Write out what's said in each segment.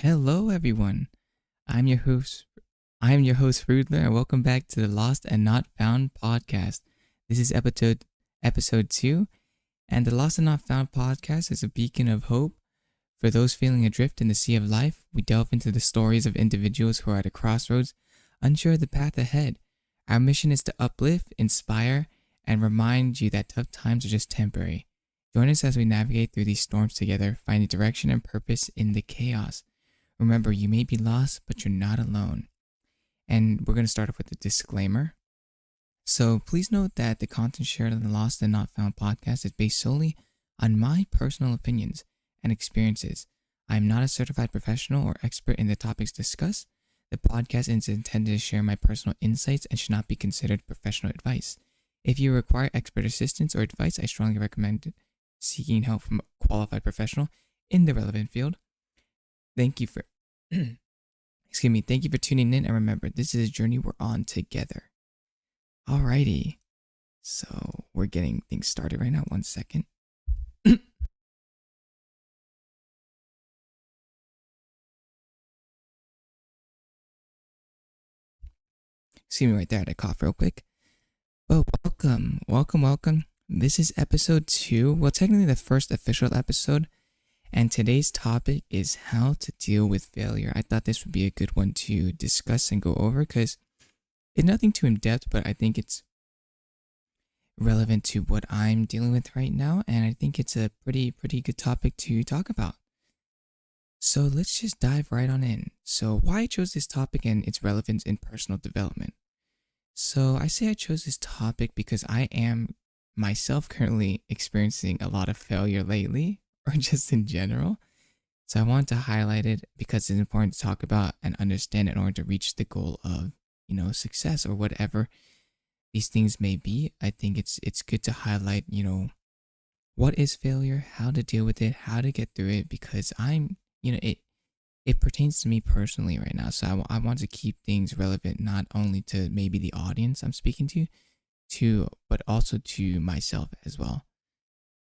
Hello, everyone. I'm your host. I'm your host, Rudler, and welcome back to the Lost and Not Found podcast. This is episode 2, and the Lost and Not Found podcast is a beacon of hope for those feeling adrift in the sea of life. We delve into the stories of individuals who are at a crossroads, unsure of the path ahead. Our mission is to uplift, inspire, and remind you that tough times are just temporary. Join us as we navigate through these storms together, finding direction and purpose in the chaos. Remember, you may be lost, but you're not alone. And we're going to start off with a disclaimer. So please note that the content shared on the Lost and Not Found podcast is based solely on my personal opinions and experiences. I am not a certified professional or expert in the topics discussed. The podcast is intended to share my personal insights and should not be considered professional advice. If you require expert assistance or advice, I strongly recommend seeking help from a qualified professional in the relevant field. Thank you for Thank you for tuning in, and remember, this is a journey we're on together. Alrighty. So we're getting things started right now. 1 second. Excuse me right there, I had to cough real quick. But welcome. This is episode 2. Well, technically the first official episode. And today's topic is how to deal with failure. I thought this would be a good one to discuss and go over because it's nothing too in-depth, but I think it's relevant to what I'm dealing with right now. And I think it's a pretty good topic to talk about. So let's just dive right on in. So why I chose this topic and its relevance in personal development. So I say I chose this topic because I am myself currently experiencing a lot of failure lately, or just in general. So I want to highlight it because it's important to talk about and understand in order to reach the goal of, success or whatever these things may be. I think it's good to highlight, what is failure, how to deal with it, how to get through it, because it pertains to me personally right now. So I want to keep things relevant, not only to maybe the audience I'm speaking to, but also to myself as well.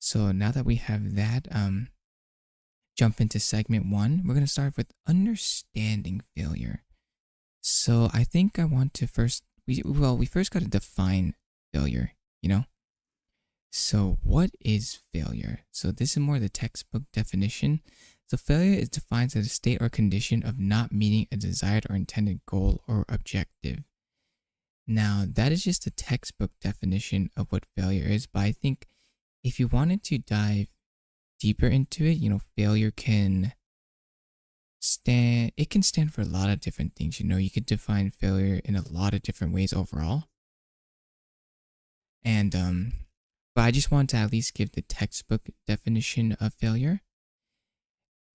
So now that we have that, jump into segment 1. We're going to start with understanding failure. So I think I want to we first got to define failure, So what is failure? So this is more the textbook definition. So failure is defined as a state or condition of not meeting a desired or intended goal or objective. Now, that is just the textbook definition of what failure is, but I think if you wanted to dive deeper into it, failure can stand for a lot of different things. You could define failure in a lot of different ways overall. And but I just want to at least give the textbook definition of failure.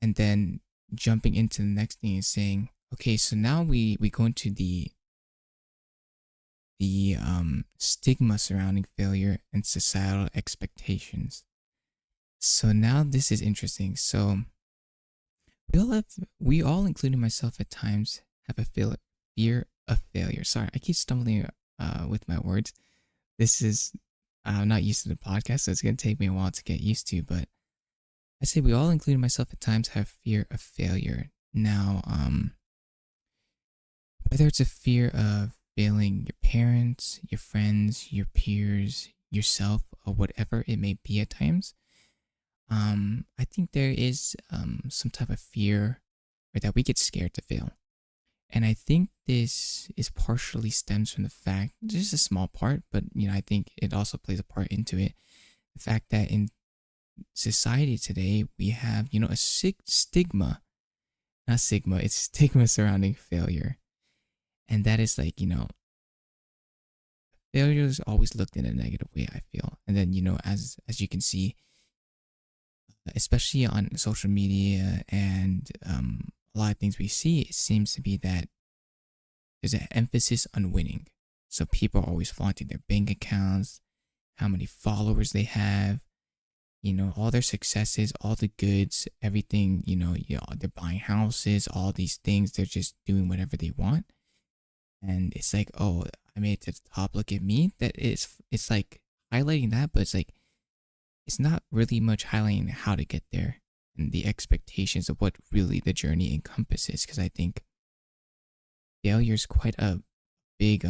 And then jumping into the next thing is saying, okay, so now we go into the stigma surrounding failure and societal expectations. So now this is interesting. So we all, including myself at times, have a fear of failure. Sorry, I keep stumbling with my words. This is, I'm not used to the podcast, so it's going to take me a while to get used to, but I say we all, including myself at times, have fear of failure. Now, whether it's a fear of failing your parents, your friends, your peers, yourself, or whatever it may be at times, I think there is some type of fear, or that we get scared to fail. And I think this is partially stems from the fact, just a small part, but I think it also plays a part into it. The fact that in society today, we have, a stigma, not sigma, it's stigma surrounding failure. And that is like, failure is always looked in a negative way, I feel. And then, as you can see, especially on social media and a lot of things we see, it seems to be that there's an emphasis on winning. So people are always flaunting their bank accounts, how many followers they have, all their successes, all the goods, everything, they're buying houses, all these things, they're just doing whatever they want. And it's like, oh, I made it to the top, look at me. That it's like highlighting that, but it's like, it's not really much highlighting how to get there. and the expectations of what really the journey encompasses. Because I think failure is quite a big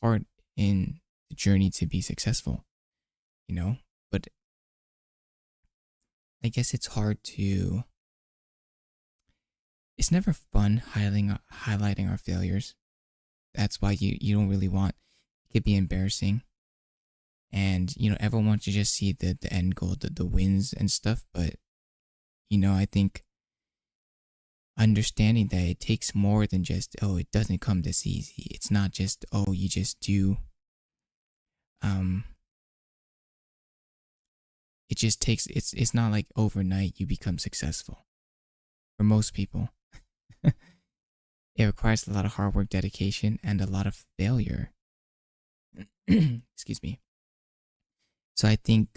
part in the journey to be successful, you know? But I guess it's never fun highlighting our failures. That's why you don't really want, it could be embarrassing. And, everyone wants to just see the end goal, the wins and stuff. But, I think understanding that it takes more than just, oh, it doesn't come this easy. It's not just, oh, you just do. Um, it just takes, it's not like overnight you become successful. For most people, it requires a lot of hard work, dedication, and a lot of failure. Excuse me. So I think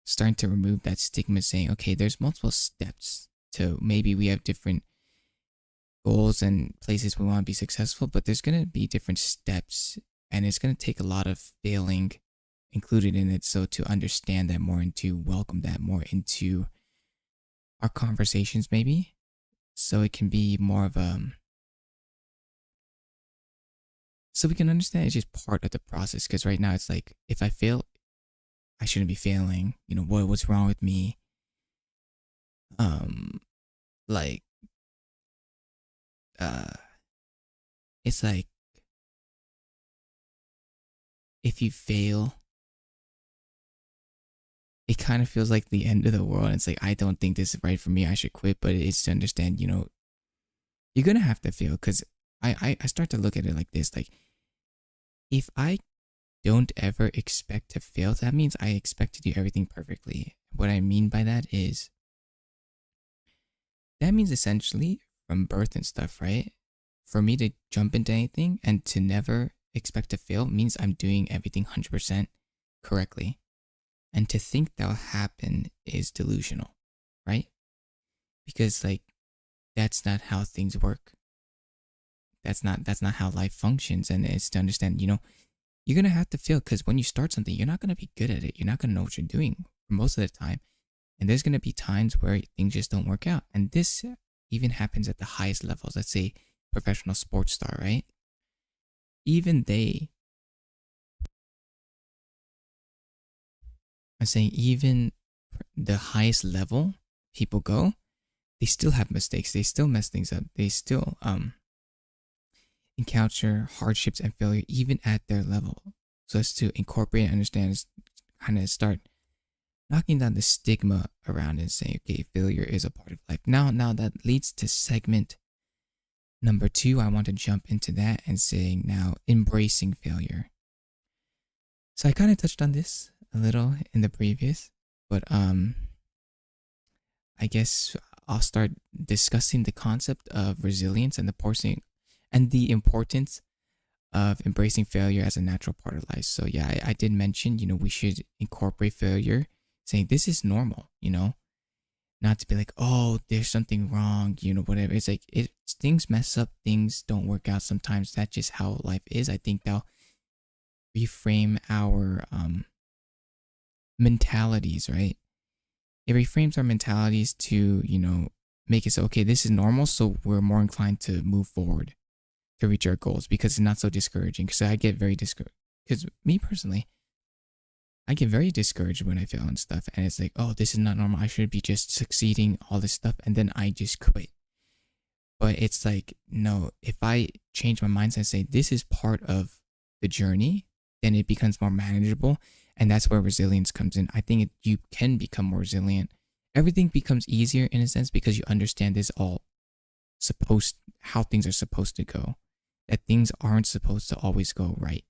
starting to remove that stigma, saying, okay, there's multiple steps to, maybe we have different goals and places we want to be successful, but there's going to be different steps, and it's going to take a lot of failing included in it. So to understand that more and to welcome that more into our conversations, maybe, so it can be more of so we can understand it's just part of the process. Because right now it's like, if I fail, I shouldn't be failing. What's wrong with me? Like, it's like, if you fail, it kind of feels like the end of the world. It's like, I don't think this is right for me, I should quit. But it's to understand, you're gonna have to fail. Because I start to look at it like this, like, if I don't ever expect to fail, that means I expect to do everything perfectly. What I mean by that is, that means essentially from birth and stuff, right? For me to jump into anything and to never expect to fail means I'm doing everything 100% correctly. And to think that'll happen is delusional, right? Because, like, that's not how things work. That's not how life functions. And it's to understand, you're gonna have to fail, because when you start something, you're not gonna be good at it. You're not gonna know what you're doing for most of the time. And there's gonna be times where things just don't work out. And this even happens at the highest levels. Let's say professional sports star, right? Even I'm saying even the highest level people go, they still have mistakes. They still mess things up. They still encounter hardships and failure even at their level. So it's to incorporate and understand, kind of start knocking down the stigma around it and saying, okay, failure is a part of life. Now that leads to segment number 2. I want to jump into that and saying, now, embracing failure. So I kind of touched on this a little in the previous, but I guess I'll start discussing the concept of resilience and the importance of embracing failure as a natural part of life. So yeah, I did mention, we should incorporate failure, saying this is normal, not to be like, oh, there's something wrong, whatever. It's like, things mess up, things don't work out sometimes. That's just how life is. I think that'll reframe our mentalities, right? It reframes our mentalities to, make it so, okay, this is normal, so we're more inclined to move forward to reach our goals, because it's not so discouraging. Because I get very discouraged. Because me personally, I get very discouraged when I fail and stuff, and it's like, oh, this is not normal. I should be just succeeding, all this stuff, and then I just quit. But it's like, no, if I change my mindset and say this is part of the journey, then it becomes more manageable, and that's where resilience comes in. I think you can become more resilient. Everything becomes easier in a sense because you understand this all how things are supposed to go. That things aren't supposed to always go right.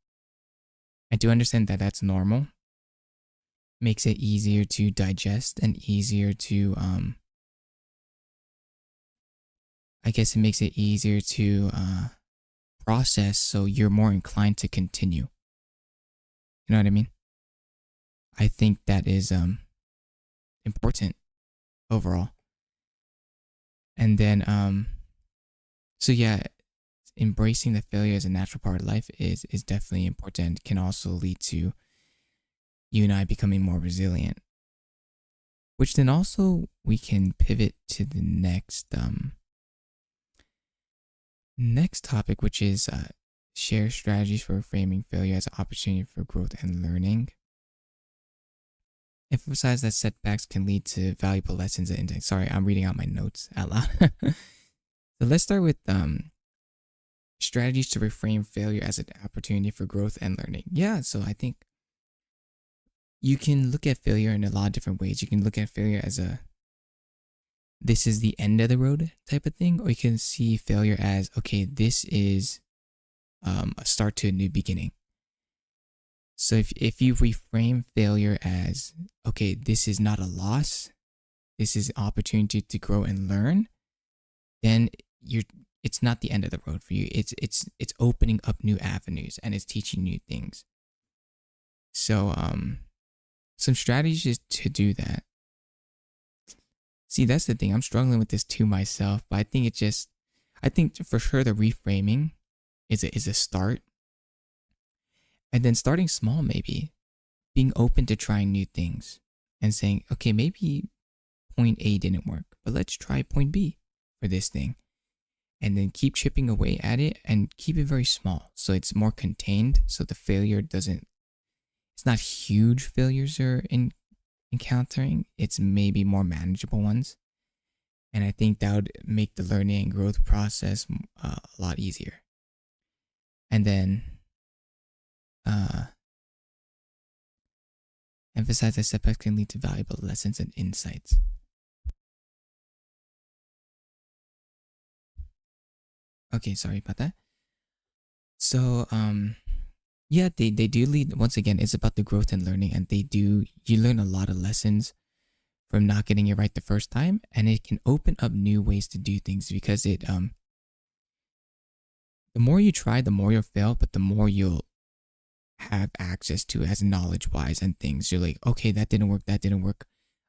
I do understand that that's normal. Makes it easier to digest and easier to I guess it makes it easier to process, so you're more inclined to continue. You know what I mean? I think that is important overall. And then so yeah, embracing the failure as a natural part of life is definitely important. It can also lead to you and I becoming more resilient, which then also we can pivot to the next topic, which is share strategies for reframing failure as an opportunity for growth and learning. Emphasize that setbacks can lead to valuable lessons and insights. Sorry, I'm reading out my notes out loud. So let's start with strategies to reframe failure as an opportunity for growth and learning. Yeah, so I think you can look at failure in a lot of different ways. You can look at failure as this is the end of the road type of thing, or you can see failure as, okay, this is a start to a new beginning. So if you reframe failure as, okay, this is not a loss, this is an opportunity to grow and learn, then it's not the end of the road for you. It's opening up new avenues and it's teaching new things. So some strategies to do that. See, that's the thing. I'm struggling with this too myself, but I think for sure the reframing is a start. And then starting small, maybe being open to trying new things and saying, okay, maybe point A didn't work, but let's try point B for this thing. And then keep chipping away at it and keep it very small so it's more contained, so the failure it's not huge failures you're encountering, it's maybe more manageable ones. And I think that would make the learning and growth process a lot easier. And then emphasize that setbacks can lead to valuable lessons and insights. Okay, sorry about that. So yeah, they do lead. Once again, it's about the growth and learning, and you learn a lot of lessons from not getting it right the first time, and it can open up new ways to do things, because the more you try, the more you'll fail, but the more you'll have access to as knowledge wise and things. You're like, okay, that didn't work,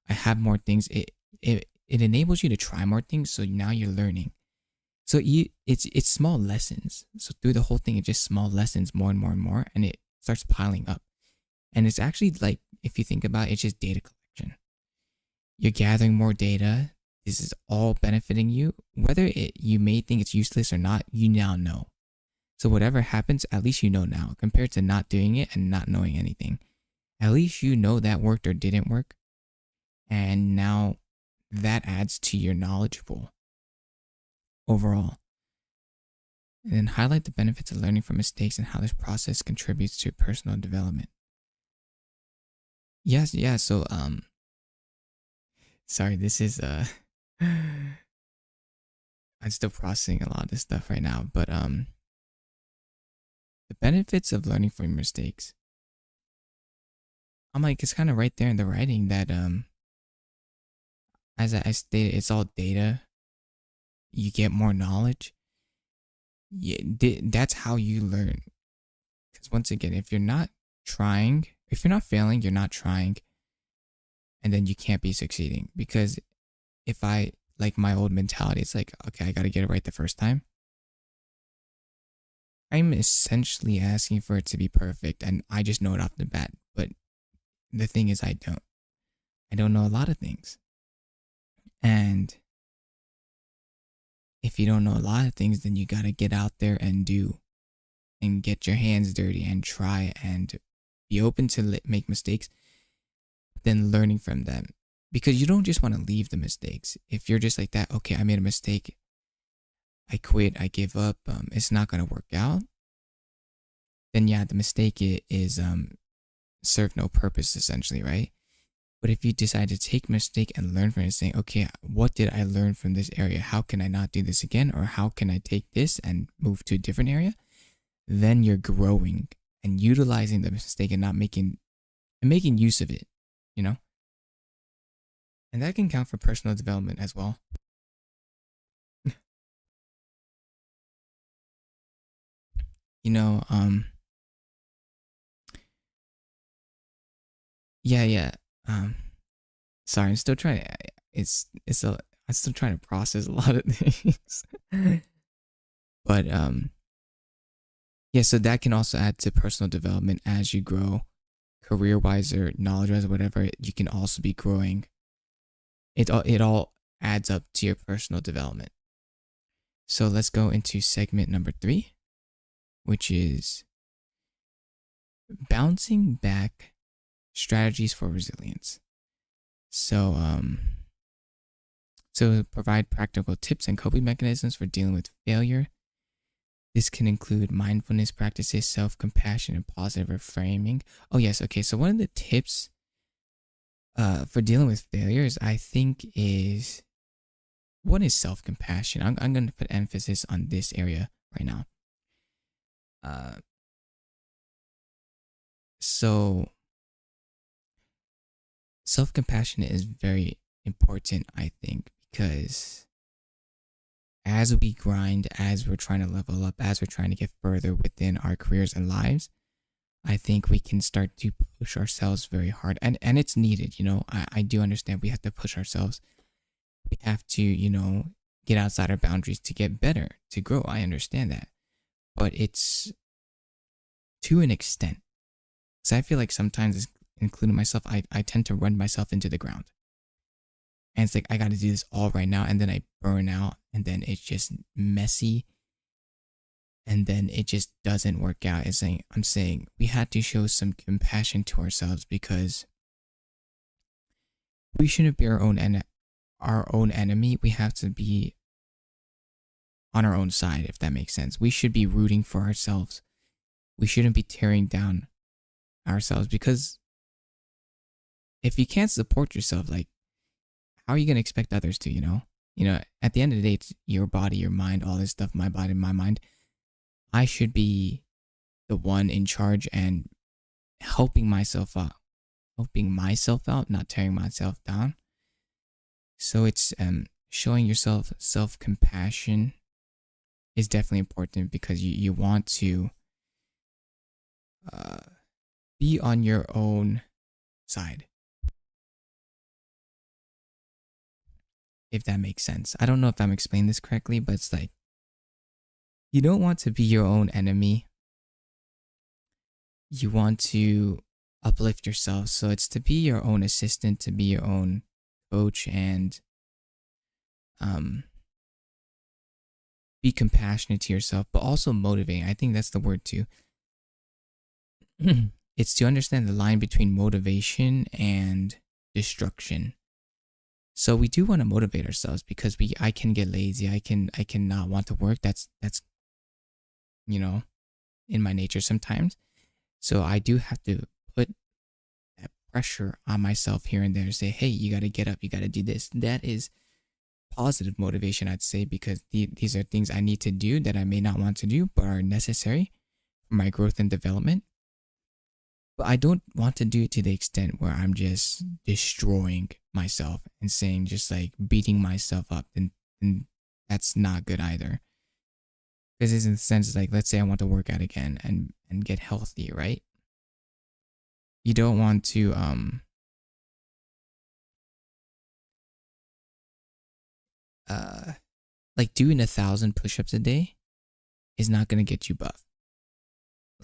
I have more things. It enables you to try more things, so now you're learning. So it's small lessons. So through the whole thing, it's just small lessons, more and more and more, and it starts piling up. And it's actually like, if you think about it, it's just data collection. You're gathering more data. This is all benefiting you. Whether you may think it's useless or not, you now know. So whatever happens, at least you know now, compared to not doing it and not knowing anything. At least you know that worked or didn't work. And now that adds to your knowledge pool overall. And then highlight the benefits of learning from mistakes and how this process contributes to personal development. Yes, yeah, so sorry, this is I'm still processing a lot of this stuff right now, but the benefits of learning from your mistakes. I'm like, it's kind of right there in the writing that as I stated, it's all data. You get more knowledge. Yeah, that's how you learn. Because once again, if you're not failing, you're not trying, and then you can't be succeeding. Because if I, like my old mentality, it's like, okay, I got to get it right the first time. I'm essentially asking for it to be perfect, and I just know it off the bat. But the thing is, I don't know a lot of things. And if you don't know a lot of things, then you got to get out there and do, and get your hands dirty and try and be open to make mistakes, then learning from them. Because you don't just want to leave the mistakes. If you're just like that, okay, I made a mistake, I quit, I give up, it's not going to work out, then yeah, the mistake is serve no purpose essentially, right? But if you decide to take a mistake and learn from it, saying, okay, what did I learn from this area? How can I not do this again? Or how can I take this and move to a different area? Then you're growing and utilizing the mistake and not making use of it, you know? And that can count for personal development as well. You know, yeah. Sorry, I'm still trying to, I'm still trying to process a lot of things. But yeah, so that can also add to personal development as you grow, career wise or knowledge wise or whatever. You can also be growing it all adds up to your personal development. So let's go into segment number 3, which is bouncing back strategies for resilience. So provide practical tips and coping mechanisms for dealing with failure. This can include mindfulness practices, self-compassion, and positive reframing. Oh yes, okay. So one of the tips for dealing with failures, I think, is what is self-compassion? I'm going to put emphasis on this area right now. So self-compassion is very important, I think, because as we grind, as we're trying to level up, as we're trying to get further within our careers and lives, I think we can start to push ourselves very hard. And it's needed, I do understand we have to push ourselves. We have to, get outside our boundaries to get better, to grow. I understand that. But it's to an extent. So I feel like sometimes, including myself, I tend to run myself into the ground. And it's like, I got to do this all right now. And then I burn out. And then it's just messy. And then it just doesn't work out. I'm saying we had to show some compassion to ourselves, because we shouldn't be our own enemy. We have to be on our own side, if that makes sense. We should be rooting for ourselves. We shouldn't be tearing down ourselves, because if you can't support yourself, like, how are you going to expect others to, at the end of the day, it's your body, your mind, all this stuff, my body, my mind. I should be the one in charge and helping myself out, not tearing myself down. So it's showing yourself self-compassion is definitely important, because you want to be on your own side, if that makes sense. I don't know if I'm explaining this correctly, but it's like, you don't want to be your own enemy. You want to uplift yourself. So it's to be your own assistant, to be your own coach, and be compassionate to yourself, but also motivating. I think that's the word too. It's to understand the line between motivation and destruction. So we do want to motivate ourselves, because I can get lazy. I can not want to work. That's in my nature sometimes. So I do have to put that pressure on myself here and there to say, hey, you got to get up, you got to do this. That is positive motivation, I'd say, because these are things I need to do that I may not want to do, but are necessary for my growth and development. But I don't want to do it to the extent where I'm just destroying myself and saying, just like beating myself up, and that's not good either. Because it's in the sense, like, let's say I want to work out again and get healthy, right? You don't want to like, doing 1,000 push-ups a day is not gonna get you buff.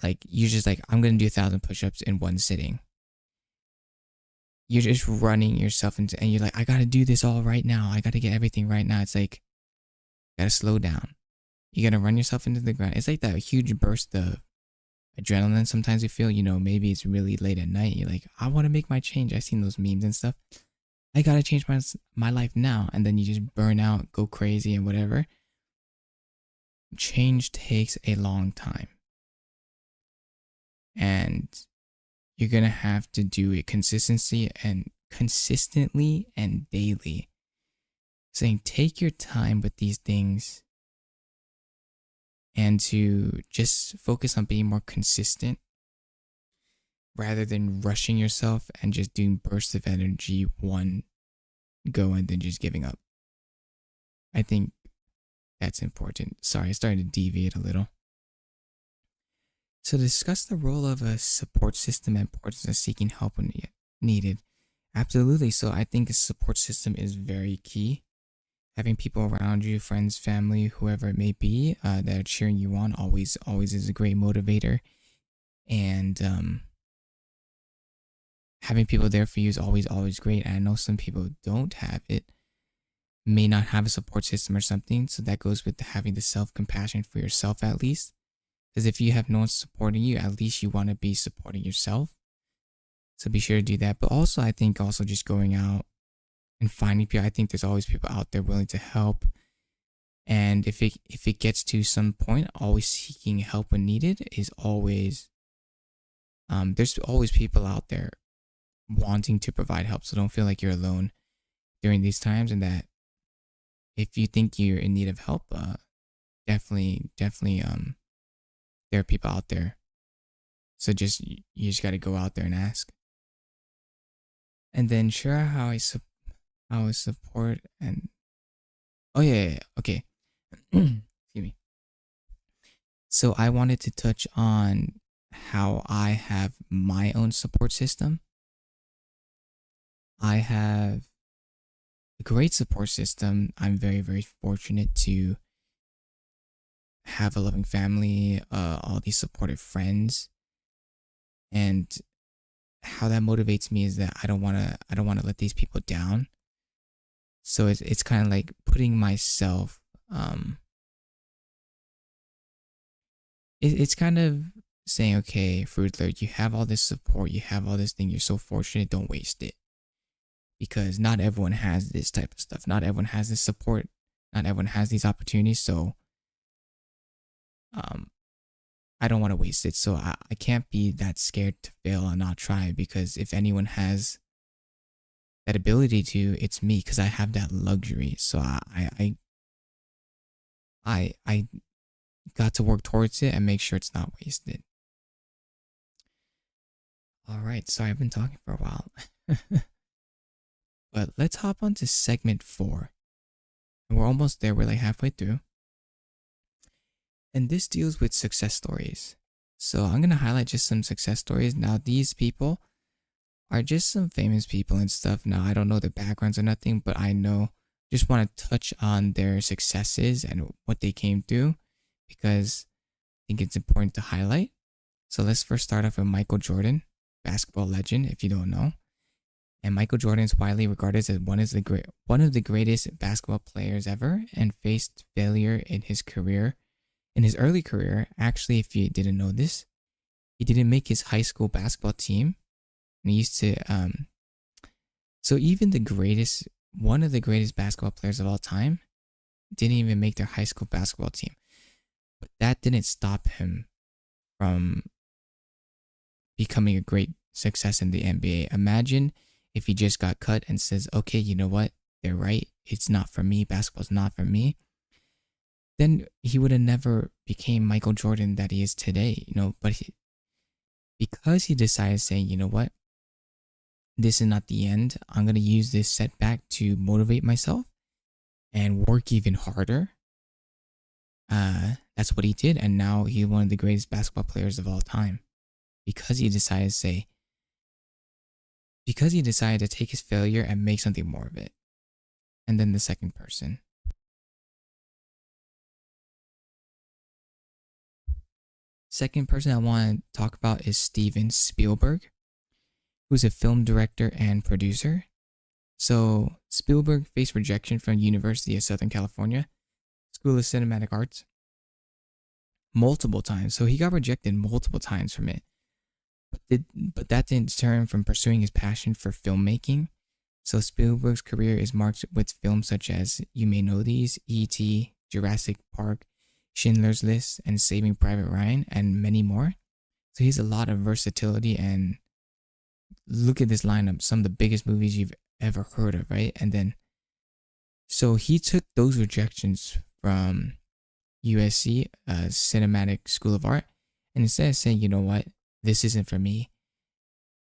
Like, you're just like, I'm gonna do 1,000 push-ups in one sitting. You're just running yourself into, and you're like, I gotta do this all right now. I gotta get everything right now. It's like, you gotta slow down. You gotta run yourself into the ground. It's like that huge burst of adrenaline sometimes you feel, maybe it's really late at night. You're like, I want to make my change. I've seen those memes and stuff. I gotta change my life now. And then you just burn out, go crazy and whatever. Change takes a long time. And you're gonna have to do it consistently and daily. Saying, take your time with these things, and to just focus on being more consistent rather than rushing yourself and just doing bursts of energy one go and then just giving up. I think that's important. Sorry, I started to deviate a little. So to discuss the role of a support system and importance of seeking help when needed. Absolutely. So I think a support system is very key. Having people around you, friends, family, whoever it may be, that are cheering you on, always is a great motivator. And having people there for you is always great. And I know some people don't have it, may not have a support system or something. So that goes with having the self-compassion for yourself at least. Because if you have no one supporting you, at least you want to be supporting yourself. So be sure to do that. But also, I think also just going out and finding people. I think there's always people out there willing to help. And if it gets to some point, always seeking help when needed is always there's always people out there wanting to provide help. So don't feel like you're alone during these times, and that if you think you're in need of help, definitely there are people out there. So you just got to go out there and ask. And then share how I support and oh yeah, okay. Excuse me. So I wanted to touch on how I have my own support system. I have a great support system. I'm very fortunate to have a loving family, all these supportive friends, and how that motivates me is that I don't want to let these people down. So it's kind of like putting myself it's kind of saying, okay, Fruitler, you have all this support, you have all this thing, you're so fortunate, don't waste it. Because not everyone has this type of stuff. Not everyone has this support. Not everyone has these opportunities. So I don't want to waste it. So I can't be that scared to fail and not try, because if anyone has that ability to, it's me, because I have that luxury. So I got to work towards it and make sure it's not wasted. All right, sorry, I've been talking for a while. But let's hop on to segment 4. And we're almost there, we're like halfway through. And this deals with success stories. So I'm going to highlight just some success stories. Now, these people are just some famous people and stuff. Now, I don't know their backgrounds or nothing, but I know, just want to touch on their successes and what they came through, because I think it's important to highlight. So let's first start off with Michael Jordan, basketball legend, if you don't know. And Michael Jordan is widely regarded as one of the greatest basketball players ever, and faced failure in his career. In his early career, actually, if you didn't know this, he didn't make his high school basketball team. And he used to, so even one of the greatest basketball players of all time didn't even make their high school basketball team. But that didn't stop him from becoming a great success in the NBA. Imagine if he just got cut and says, okay, you know what? They're right. It's not for me. Basketball's not for me. Then he would have never became Michael Jordan that he is today, but because he decided saying, you know what? This is not the end. I'm going to use this setback to motivate myself and work even harder. That's what he did. And now he's one of the greatest basketball players of all time, because he decided to take his failure and make something more of it. And then the second person. Second person I want to talk about is Steven Spielberg, who's a film director and producer. So Spielberg faced rejection from University of Southern California School of Cinematic Arts multiple times. So he got rejected multiple times from it. But that didn't deter him from pursuing his passion for filmmaking. So Spielberg's career is marked with films such as, you may know these, E.T., Jurassic Park, Schindler's List, and Saving Private Ryan, and many more. So he's a lot of versatility, and look at this lineup, some of the biggest movies you've ever heard of, right? And then, so he took those rejections from USC, Cinematic School of Art, and instead of saying, you know what, this isn't for me,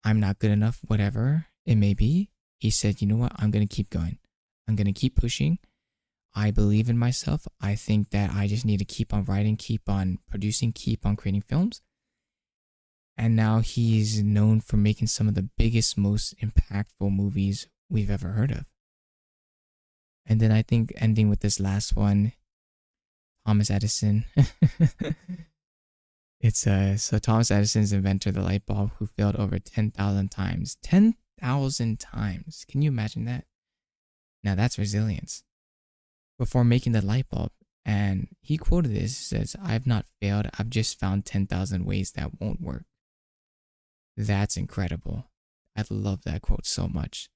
I'm not good enough, whatever it may be, he said, you know what, I'm going to keep going. I'm going to keep pushing. I believe in myself. I think that I just need to keep on writing, keep on producing, keep on creating films. And now he's known for making some of the biggest, most impactful movies we've ever heard of. And then I think ending with this last one, Thomas Edison. It's so Thomas Edison's inventor, the light bulb, who failed over 10,000 times. 10,000 times. Can you imagine that? Now that's resilience. Before making the light bulb, and he quoted this, he says, "I've not failed, I've just found 10,000 ways that won't work." That's incredible. I love that quote so much.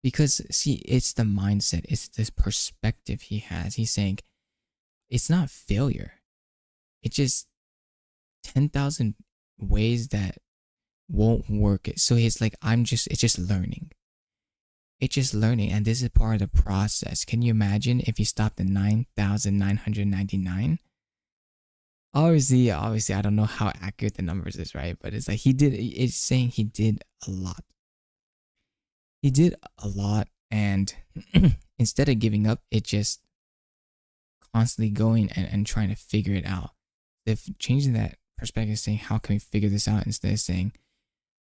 Because, see, it's the mindset, it's this perspective he has. He's saying, it's not failure. It's just 10,000 ways that won't work. So he's like, it's just learning. It's just learning. And this is part of the process. Can you imagine if he stopped at 9,999? Obviously, I don't know how accurate the numbers is, right? But it's like it's saying he did a lot. He did a lot, and instead of giving up, it just constantly going and trying to figure it out. If changing that perspective, saying, how can we figure this out, instead of saying,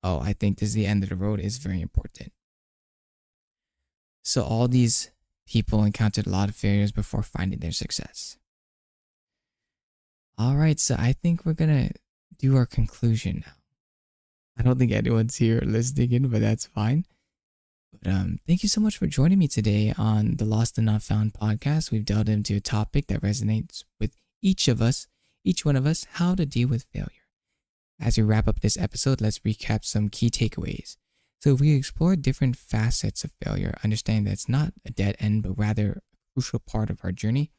oh, I think this is the end of the road, is very important. So all these people encountered a lot of failures before finding their success. All right, so I think we're going to do our conclusion now. I don't think anyone's here listening in, but that's fine. But thank you so much for joining me today on the Lost and Not Found podcast. We've delved into a topic that resonates with each one of us, how to deal with failure. As we wrap up this episode, let's recap some key takeaways. So we explored different facets of failure, understanding that it's not a dead end, but rather a crucial part of our journey.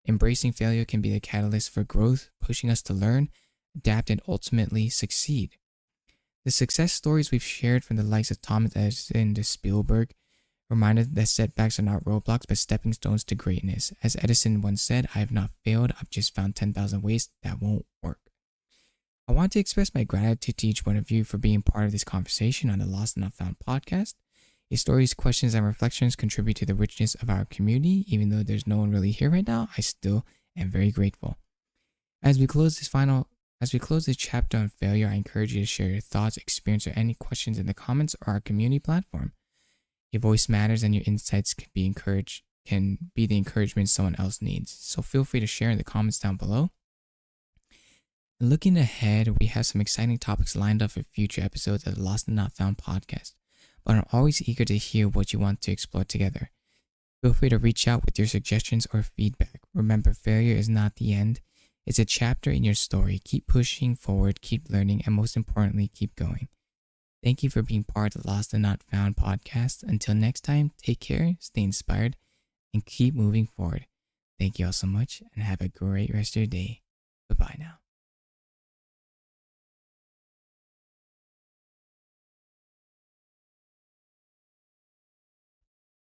Embracing failure can be the catalyst for growth, pushing us to learn, adapt, and ultimately succeed. The success stories we've shared from the likes of Thomas Edison to Spielberg remind us that setbacks are not roadblocks but stepping stones to greatness. As Edison once said, "I have not failed, I've just found 10,000 ways that won't work." I want to express my gratitude to each one of you for being part of this conversation on the Lost and Not Found podcast. Your stories, questions, and reflections contribute to the richness of our community. Even though there's no one really here right now, I still am very grateful. As we close this chapter on failure, I encourage you to share your thoughts, experience, or any questions in the comments or our community platform. Your voice matters, and your insights can be the encouragement someone else needs. So feel free to share in the comments down below. Looking ahead, we have some exciting topics lined up for future episodes of the Lost and Not Found podcast, but I'm always eager to hear what you want to explore together. Feel free to reach out with your suggestions or feedback. Remember, failure is not the end. It's a chapter in your story. Keep pushing forward, keep learning, and most importantly, keep going. Thank you for being part of the Lost and Not Found podcast. Until next time, take care, stay inspired, and keep moving forward. Thank you all so much, and have a great rest of your day. Bye-bye now.